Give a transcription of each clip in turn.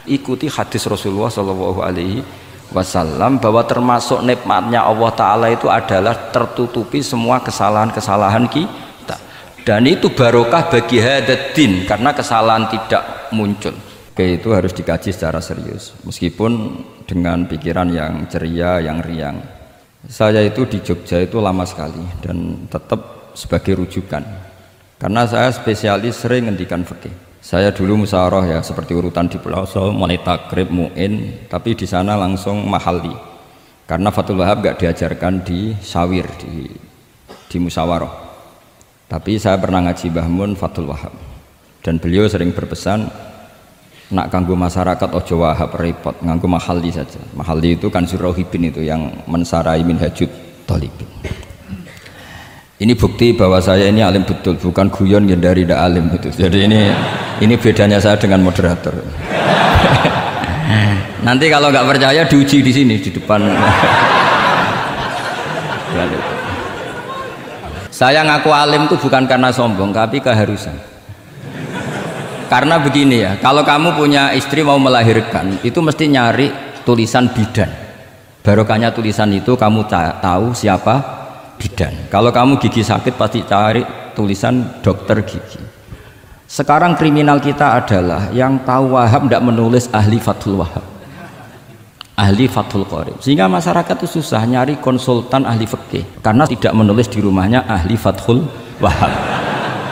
ikuti hadis Rasulullah Shallallahu Alaihi Wasallam bahwa termasuk nikmatnya Allah Ta'ala itu adalah tertutupi semua kesalahan-kesalahan kita, dan itu barokah bagi hadatin karena kesalahan tidak muncul. Oke, itu harus dikaji secara serius meskipun dengan pikiran yang ceria, yang riang. Saya itu di Jogja itu lama sekali dan tetap sebagai rujukan karena saya spesialis sering ngendikan fikih. Saya dulu musyawarah ya seperti urutan di pelosok, mulai takrib, mu'in, tapi di sana langsung mahalli karena Fathul Wahab gak diajarkan di sawir, di musyawarah. Tapi saya pernah ngaji Mbah Mun Fathul Wahab dan beliau sering berpesan, nak kanggo masyarakat ojo wahab repot, nganggo mahalli saja. Mahalli itu kan Surauhibin itu yang mensarai Minhajut Thalibin. Ini bukti bahwa saya ini alim betul, bukan guyon yang dari tidak alim itu. Jadi ini bedanya saya dengan moderator. Nanti kalau nggak percaya diuji di sini di depan. Saya ngaku alim itu bukan karena sombong, tapi keharusan. Karena begini ya, kalau kamu punya istri mau melahirkan, itu mesti nyari tulisan bidan. Barokahnya tulisan itu kamu tahu siapa bidan. Kalau kamu gigi sakit pasti cari tulisan dokter gigi. Sekarang kriminal kita adalah yang tahu Wahab tidak menulis ahli Fathul Wahab, ahli Fathul Qorib, sehingga masyarakat itu susah nyari konsultan ahli fikih karena tidak menulis di rumahnya ahli Fathul Wahab,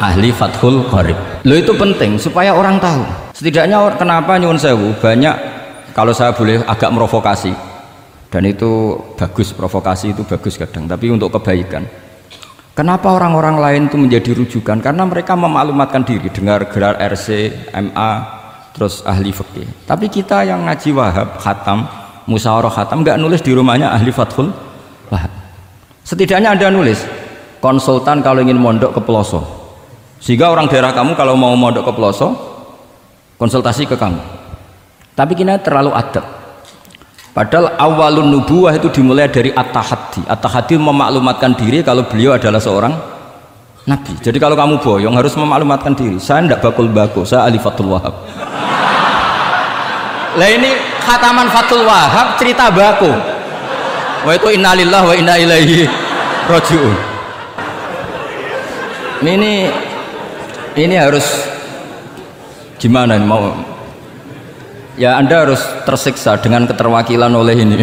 ahli Fathul Qorib. Loh, itu penting supaya orang tahu. Setidaknya kenapa nyuwun sewu banyak, kalau saya boleh agak merovokasi, dan itu bagus, provokasi itu bagus kadang, tapi untuk kebaikan. Kenapa orang-orang lain itu menjadi rujukan? Karena mereka memaklumatkan diri, dengar gelar RC, MA, terus ahli fikih. Tapi kita yang ngaji Wahab, khatam, musyawarah khatam, nggak nulis di rumahnya ahli Fathul Wahab. Setidaknya Anda nulis konsultan kalau ingin mondok ke pelosok, sehingga orang daerah kamu kalau mau mondok ke pelosok konsultasi ke kamu. Tapi kita terlalu adab, padahal awalun nubuwah itu dimulai dari at-tahaddi. At-tahaddi memaklumatkan diri kalau beliau adalah seorang nabi. Jadi kalau kamu boyong harus memaklumatkan diri, saya tidak bakul-bakul, saya ahli Fathul Wahab. Lah ini khataman Fathul Wahab cerita baku, wah itu innalillahi wa inna ilaihi raji'un. Ini harus gimana mau ya, Anda harus tersiksa dengan keterwakilan oleh ini.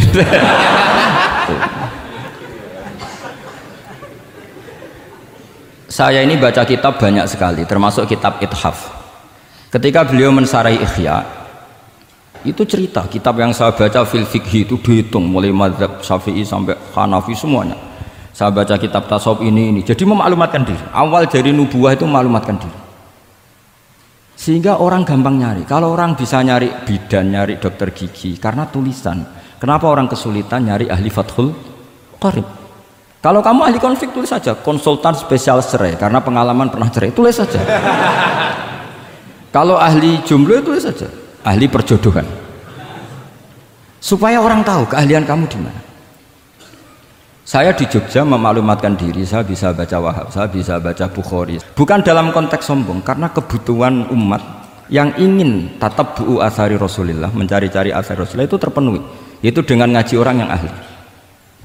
Saya ini baca kitab banyak sekali, termasuk kitab Ithaf. Ketika beliau mensarai Ihya, itu cerita kitab yang saya baca fil fikhi itu dihitung mulai mazhab Syafi'i sampai Hanafi semuanya. Saya baca kitab tasawuf ini, jadi memaklumatkan diri. Awal dari nubuwah itu memaklumatkan diri, sehingga orang gampang nyari. Kalau orang bisa nyari bidan, nyari dokter gigi karena tulisan, kenapa orang kesulitan nyari ahli Fathul Qorib? Kalau kamu ahli konflik tulis saja konsultan spesial cerai karena pengalaman pernah cerai, tulis saja. Kalau ahli jomblo tulis saja ahli perjodohan, supaya orang tahu keahlian kamu di mana. Saya di Jogja memaklumatkan diri, saya bisa baca Wahab, saya bisa baca Bukhari, bukan dalam konteks sombong, karena kebutuhan umat yang ingin tatap bu'u asari Rasulullah, mencari-cari asari Rasulullah itu terpenuhi, yaitu dengan ngaji orang yang ahli.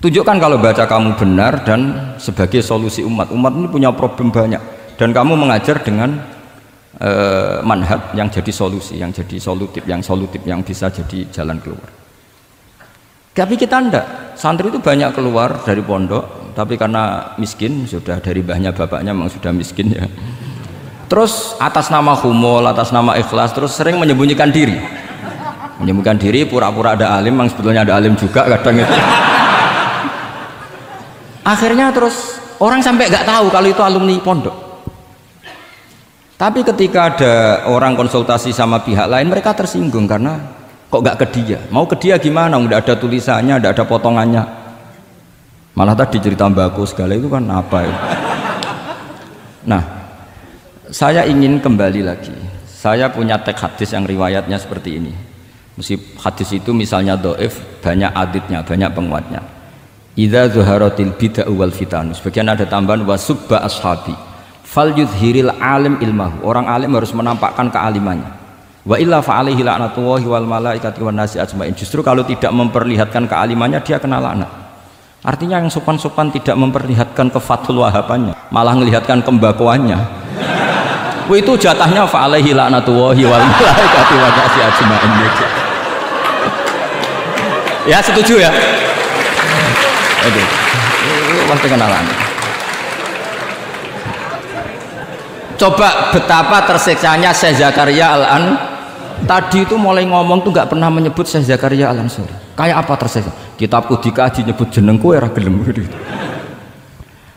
Tunjukkan kalau baca kamu benar dan sebagai solusi umat. Umat ini punya problem banyak dan kamu mengajar dengan manhaj yang jadi solusi, yang jadi solutif, yang bisa jadi jalan keluar. Tapi kita ndak, santri itu banyak keluar dari pondok, tapi karena miskin, sudah dari mbahnya bapaknya memang sudah miskin ya. Terus atas nama humul, atas nama ikhlas, terus sering menyembunyikan diri. Menyembunyikan diri, pura-pura ada alim, memang sebetulnya ada alim juga kadang itu. Akhirnya terus orang sampai nggak tahu kalau itu alumni pondok. Tapi ketika ada orang konsultasi sama pihak lain, mereka tersinggung karena kok nggak ke dia, mau ke dia gimana, nggak ada tulisannya, nggak ada potongannya, malah tadi cerita mbako segala itu kan apa ya. Nah, saya ingin kembali lagi, saya punya teks hadis yang riwayatnya seperti ini. Meskipun hadis itu misalnya dhaif, banyak aditnya, banyak penguatnya. Idza zuharatil bid'ah wal fitan, sebagian ada tambahan wasubba ashabi fal yudhiril alim ilmahu, orang alim harus menampakkan kealimannya. Wa illa fa alaihi la'natullahi wal malaikati wan nasi ajmain. Justru kalau tidak memperlihatkan kealimannya dia kena laknat. Artinya yang sopan-sopan tidak memperlihatkan kefatul wahabannya, malah melihatkan kembakuannya. Itu jatahnya fa alaihi la'natullahi wal malaikati wan nasi ajmain. Ya setuju ya? Itu pasti kena laknat. Coba betapa tersiksanya Syekh Zakaria Al-An tadi itu mulai ngomong tuh nggak pernah menyebut Syekh Zakaria Al-Ansori. Kayak apa tersiksa? Kitabku dikaji nyebut jenengku era gelem gitu.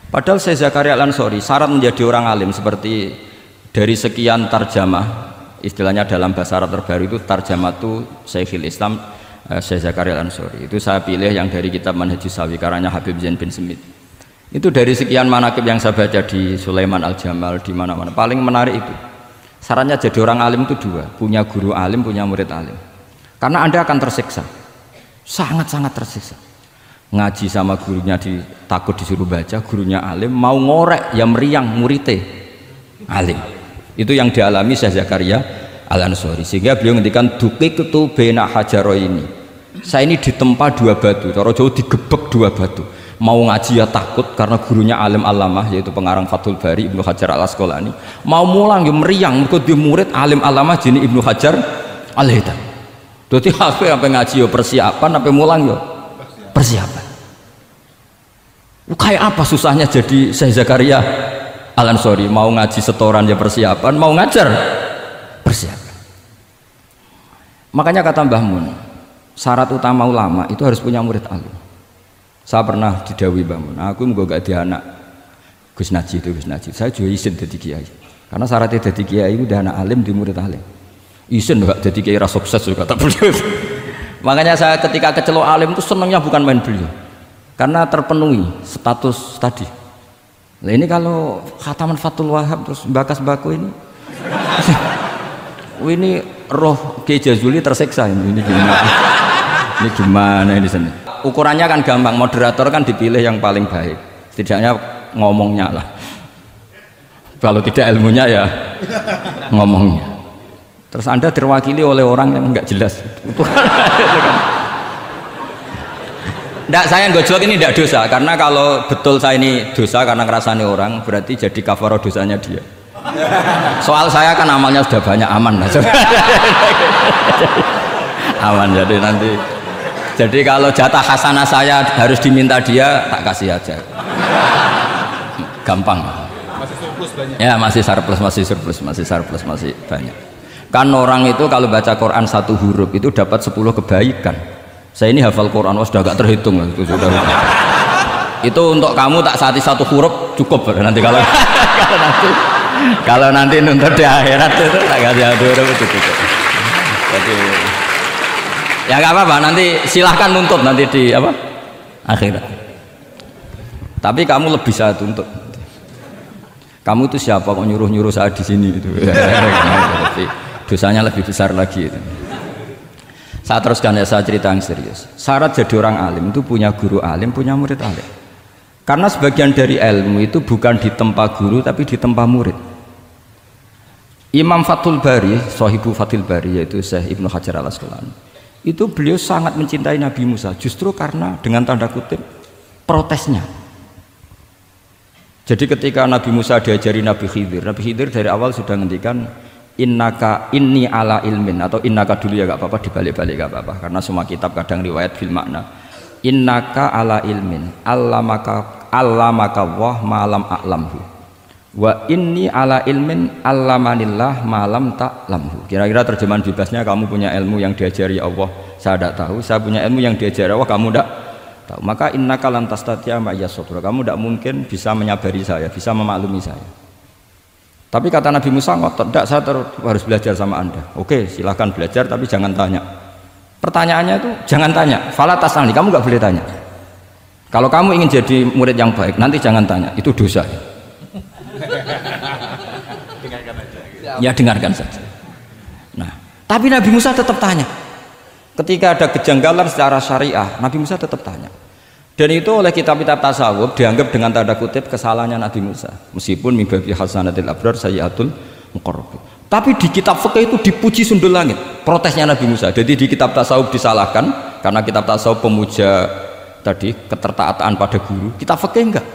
Padahal Syekh Zakaria Al-Ansori syarat menjadi orang alim seperti dari sekian tarjamah, istilahnya dalam bahasa Arab terbaru itu tarjamah itu Syekhul Islam Syekh Zakaria Al-Ansori. Itu saya pilih yang dari kitab Manhajus Sawi karannya Habib Zain bin Smith. Itu dari sekian manaqib yang saya baca di Sulaiman Al-Jamal di mana-mana paling menarik itu syaratnya jadi orang alim itu dua, punya guru alim, punya murid alim. Karena Anda akan tersiksa, sangat-sangat tersiksa. Ngaji sama gurunya takut disuruh baca, gurunya alim, mau ngorek ya meriang muridnya alim. Itu yang dialami Syekh Zakaria Al-Ansori. Sehingga beliau ngendikan duqiqtu baina hajaroini. Saya ini ditempa dua batu, cara Jawa digebek dua batu. Mau ngaji ya takut karena gurunya alim alamah yaitu pengarang Fathul Bari Ibnu Hajar Al-Asqalani. Mau mulang ya meriang mergo dia murid alim alamah jenis Ibnu Hajar Al-Haythami. Dadi aku sampai ngaji ya persiapan, sampai mulang ya persiapan. Kayak apa susahnya jadi Syekh Zakaria Al-Ansori, mau ngaji setoran ya persiapan, mau ngajar persiapan. Makanya kata Mbah Mun, syarat utama ulama itu harus punya murid alim. Saya pernah didhawuhi Mbah Mun, aku mau gak ada anak Gus Najih itu Gus Najih, saya juga izin jadi kiai. Karena syaratnya jadi kiai itu udah anak alim di murid alim. Izin gak jadi kiai rasa sukses juga kata beliau. Makanya saya ketika kecelok alim itu senangnya bukan main beliau, karena terpenuhi status tadi. Nah ini kalau khataman Fathul Wahab terus bakas baku ini roh Kiai Jazuli tersiksa ini gimana? Ini gimana ini sini? Ukurannya kan gampang, moderator kan dipilih yang paling baik, setidaknya ngomongnya lah. Kalau tidak ilmunya ya ngomongnya. Terus Anda terwakili oleh orang yang nggak jelas. Nggak, saya gojlok ini tidak dosa, karena kalau betul saya ini dosa karena ngerasani orang, berarti jadi kafarah dosanya dia. Soal saya kan amalnya sudah banyak, aman lah. Aman, jadi nanti. Jadi kalau jatah hasanah saya harus diminta dia, tak kasih aja. Gampang. Masih surplus banyak. Ya masih surplus, masih banyak. Kan orang itu kalau baca Quran satu huruf itu dapat 10 kebaikan. Saya ini hafal Quran, sudah agak terhitung itu sudah. Itu untuk kamu tak saati satu huruf cukup nanti kalau nanti nuntut di akhirat itu tak kasih satu huruf itu cukup. Jadi ya nggak apa-apa, nanti silahkan nuntut nanti di apa akhirat. Tapi kamu lebih saya tuntut. Kamu itu siapa kok nyuruh saya di sini itu? Tapi dosanya lebih besar lagi itu. Saya teruskan ya, saya cerita yang serius. Syarat jadi orang alim itu punya guru alim, punya murid alim. Karena sebagian dari ilmu itu bukan ditempa guru tapi ditempa murid. Imam Fathul Bari, Sohibu Fathul Bari yaitu Syekh Ibnu Hajar Al-Asqalani. Itu beliau sangat mencintai Nabi Musa justru karena dengan tanda kutip protesnya. Jadi ketika Nabi Musa diajari Nabi Khidir dari awal sudah ngendikan innaka inni ala ilmin, atau innaka dulu ya gak apa-apa, dibalik-balik gak apa-apa karena semua kitab kadang riwayat fil makna. Innaka ala ilmin allamaka wah malam a'lamhu wa inni ala ilmin allamanillah malam ta'lamhu. Kira-kira terjemahan bebasnya, kamu punya ilmu yang diajari Allah saya tidak tahu, saya punya ilmu yang diajari Allah kamu tidak tahu, maka innaka lan tastati'a ma'iya sabra, kamu tidak mungkin bisa menyabari saya, bisa memaklumi saya. Tapi kata Nabi Musa, tidak, saya harus belajar sama Anda. Oke, silahkan belajar tapi jangan tanya. Pertanyaannya itu jangan tanya, fala tas'alni, kamu nggak boleh tanya. Kalau kamu ingin jadi murid yang baik nanti jangan tanya, itu dosa. Dengarkan aja. Ya dengarkan saja. Nah, tapi Nabi Musa tetap tanya. Ketika ada kejanggalan secara syariah, Nabi Musa tetap tanya. Dan itu oleh kitab-kitab tasawuf dianggap dengan tanda kutip kesalahannya Nabi Musa. Meskipun min babi hasanatil abrar sayyiatul muqarrabin. Tapi di kitab fikih itu dipuji sundul langit. Protesnya Nabi Musa. Jadi di kitab tasawuf disalahkan karena kitab tasawuf pemuja tadi ketertaatan pada guru. Kitab fikih enggak.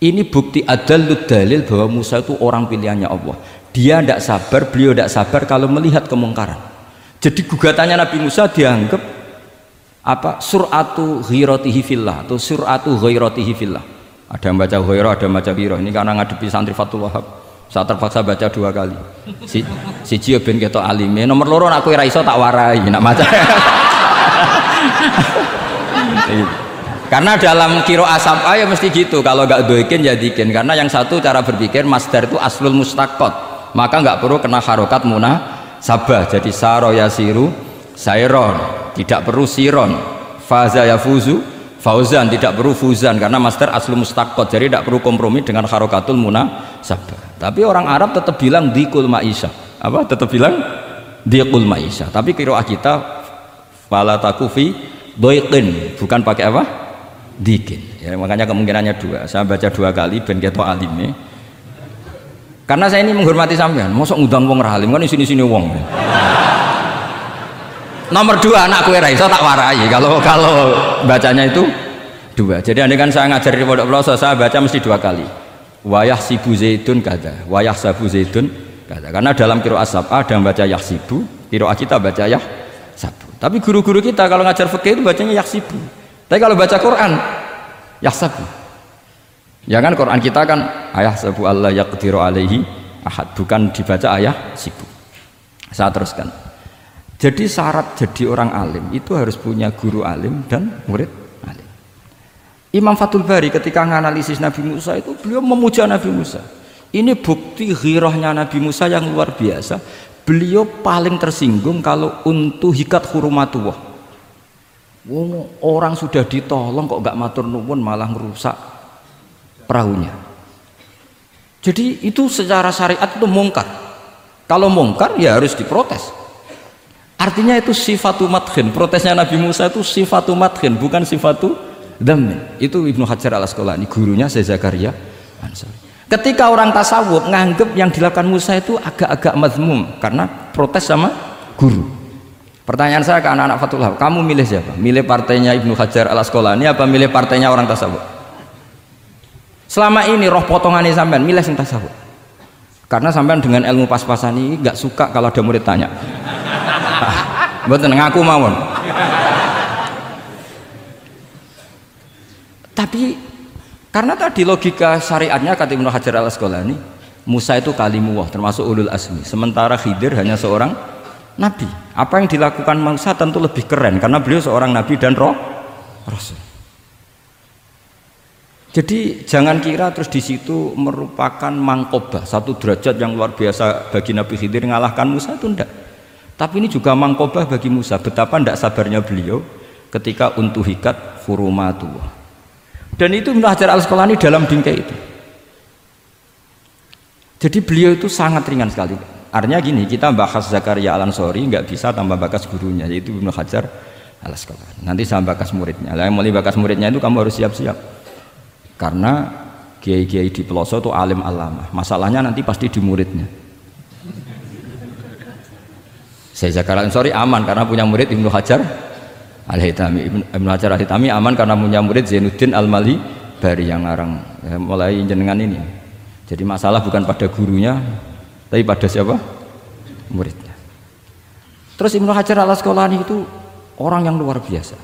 Ini bukti adallud dalil bahwa Musa itu orang pilihannya Allah. Dia tidak sabar, beliau tidak sabar kalau melihat kemungkaran. Jadi gugatannya Nabi Musa dianggap apa? Sur'atu ghiratihi fillah atau sur'atu ghairatihi fillah. Ada yang baca ghairah, ada yang baca ghirah. Ini karena ngadepi santri Fathul Wahab. Saya terpaksa baca 2 kali. Siji ben ketok alime, nomor loro nek kowe ra iso tak warai nak maca. Karena dalam qiraah sab'ah ya mesti gitu, kalau enggak doikin ya dikin. Karena yang satu cara berpikir masdar itu aslul mustaqot, maka enggak perlu kena harokat munasabah. Jadi saro yasiru sairon, tidak perlu siron. Faza yafuzu fauzan, tidak perlu fuzan karena masdar aslul mustaqot. Jadi tidak perlu kompromi dengan harokatul munasabah. Tapi orang Arab tetap bilang dikul maisha. Apa? Tetap bilang dikul maisha. Tapi qiraah kita fala takufi doiqin, bukan pakai apa? Dikin. Ya, makanya kemungkinannya 2. Saya baca 2 kali ben ketok alime. Karena saya ini menghormati sampean. Mosok ngundang wong ra alim kan sini-sini wong. Nomor 2 anak kowe ra iso tak warai kalau bacanya itu 2. Jadi andai kan saya ngajar di Pondok Pelosok saya baca mesti 2 kali. Wayah sibu zaidun kada, wayah sabu zaidun kada. Karena dalam qiraah sab'ah ada yang baca yahsibu, qiraah kita baca yahsabu. Tapi guru-guru kita kalau ngajar fikih itu bacanya yahsibu. Tapi kalau baca Quran yahsabu. Ya kan Quran kita kan ayah sabu Allah yaqdiru alaihi ahad, bukan dibaca ayah sibu. Saya teruskan. Jadi syarat jadi orang alim itu harus punya guru alim dan murid alim. Imam Fathul Bari ketika menganalisis Nabi Musa itu beliau memuja Nabi Musa. Ini bukti ghirahnya Nabi Musa yang luar biasa. Beliau paling tersinggung kalau untuhikat hurumatullah. Orang sudah ditolong kok gak matur nuwun malah merusak perahunya. Jadi itu secara syariat itu mungkar. Kalau mungkar ya harus diprotes. Artinya itu sifatu madkhin. Protesnya Nabi Musa itu sifatu madkhin, bukan sifatu dhamin. Itu Ibnu Hajar al-Asqalani, gurunya Syekh Zakaria Ansari. Ketika orang tasawuf nganggep yang dilakukan Musa itu agak-agak mazmum karena protes sama guru. Pertanyaan saya ke anak-anak Fathul Wahab, kamu milih siapa? Milih partainya Ibnu Hajar al-Asqalani apa milih partainya orang tasawuf? Selama ini roh potongannya sampean milih sing tasawuf. Karena sampean dengan ilmu pas-pasan ini gak suka kalau ada murid tanya. Mboten ngaku mawon. Tapi karena tadi logika syariatnya kata Ibnu Hajar al-Asqalani, Musa itu kalimullah termasuk ulul azmi, sementara Khidir hanya seorang nabi. Apa yang dilakukan Musa tentu lebih keren karena beliau seorang nabi dan rasul. Jadi jangan kira terus di situ merupakan mangkobah, satu derajat yang luar biasa bagi Nabi Khidir mengalahkan Musa, itu enggak. Tapi ini juga mangkobah bagi Musa, betapa tidak sabarnya beliau ketika untuhikat hurumatullah. Dan itu Ibnu Hajar al-Asqalani dalam bingkai itu. Jadi beliau itu sangat ringan sekali. Artinya gini, kita bahas Zakaria al-Ansori nggak bisa tambah bakas gurunya, yaitu Ibnu Hajar al-Asqalani. Nanti sama bakas muridnya. Lah yang mulai bakas muridnya itu kamu harus siap-siap. Karena kiai-kiai di pelosok itu alim alamah. Masalahnya nanti pasti di muridnya. Saya Zakaria al-Ansori aman karena punya murid Ibnu Hajar al-Haytami. Ibnu Hajar al-Haytami aman karena punya murid Zainuddin al-Mali Bari yang ngarang ya, mulai jenengan ini. Jadi masalah bukan pada gurunya tapi pada siapa? Muridnya. Terus Ibnu Hajar al-Asqalani itu orang yang luar biasa.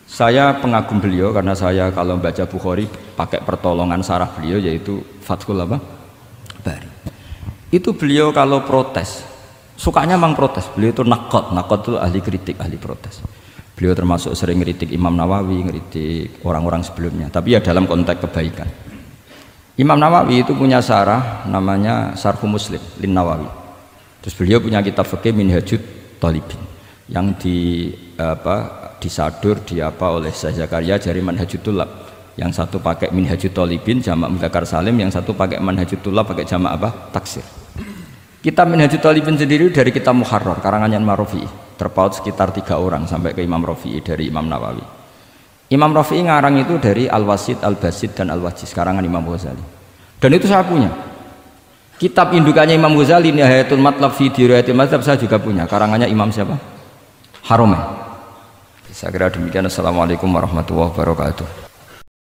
Saya pengagum beliau karena saya kalau baca Bukhari pakai pertolongan sarah beliau yaitu Fathul Bari. Itu beliau kalau protes sukanya memang protes. Beliau itu nakot itu ahli kritik, ahli protes. Beliau termasuk sering ngeritik Imam Nawawi, ngeritik orang-orang sebelumnya, tapi ya dalam konteks kebaikan. Imam Nawawi itu punya sarah namanya Syarhu Muslim Lin Nawawi. Terus beliau punya kitab fikih Minhajut Thalibin yang disadur oleh Syekh Zakaria dari Manhajut Tulab. Yang satu pakai Minhajut Thalibin jamak mudzakkar salim, yang satu pakai Manhajut Tulab pakai jamak taksir. Kitab Minhajut Thalibin sendiri dari kitab Muharrar karangan Imam Rafi'i, terpaut sekitar 3 orang sampai ke Imam Rafi'i dari Imam Nawawi. Imam Rafi'i ngarang itu dari Al-Wasid, Al-Basid dan Al-Wajiz karangan Imam Ghazali. Dan itu saya punya. Kitab indukannya Imam Ghazali Nihayatul Matlab fi Dirayatil Mazhab saya juga punya, karangannya Imam siapa? Haromen. Saya kira demikian. Assalamualaikum warahmatullahi wabarakatuh.